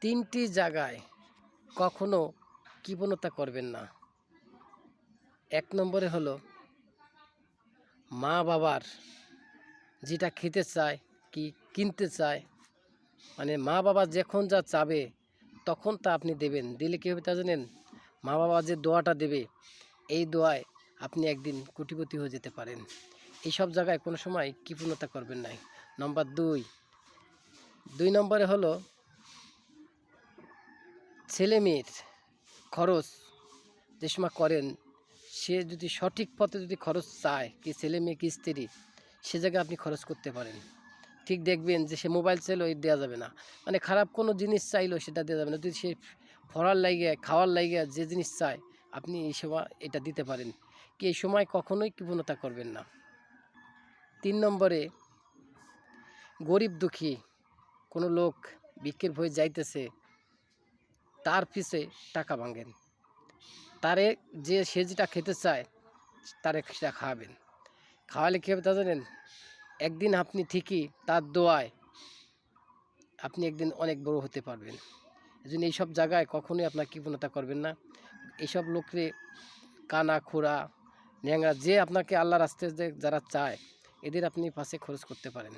তিনটি জায়গায় কখনো কৃপণতা করবেন না। এক নম্বরে হলো মা বাবার যেটা খেতে চায় কি কিনতে চায়, মানে মা বাবা যখন যা চাবে তখন তা আপনি দেবেন। দিলে কী হবে তা জানেন? মা বাবা যে দোয়াটা দেবে, এই দোয়ায় আপনি একদিন কোটিপতি হয়ে যেতে পারেন। এইসব জায়গায় কোনো সময় কৃপণতা করবেন না। নম্বর দুই নম্বরে হলো ছেলে মেয়ের খরচ যে সময় করেন, সে যদি সঠিক পথে যদি খরচ চায়, কি ছেলে মেয়ে কি স্ত্রী, সে জায়গায় আপনি খরচ করতে পারেন। ঠিক দেখবেন যে সে মোবাইল চাইলেও দেওয়া যাবে না, মানে খারাপ কোনো জিনিস চাইলেও সেটা দেওয়া যাবে না। যদি সে পড়ার লাইগে খাওয়ার লাইগে যে জিনিস চায়, আপনি এই সময় এটা দিতে পারেন। কি এই সময় কখনোই কৃপণতা করবেন না। 3 নম্বরে গরিব দুঃখী কোনো লোক ভিক্ষের ভয়ে যাইতেছে, তার পিছে টাকা ভাঙেন। তারে যে সে যেটা খেতে চায় তারে সেটা খাওয়াবেন। খাওয়ালে কী হবে তা জানেন? একদিন আপনি ঠিকই তার দোয়ায় আপনি একদিন অনেক বড় হতে পারবেন। এজন্য এইসব জায়গায় কখনোই আপনার কৃপণতা করবেন না। এইসব লোকরে কানা খোড়া ন্যাংরা যে আপনাকে আল্লাহর রাস্তায় যে যারা চায়, এদের আপনি পাশে খরচ করতে পারেন।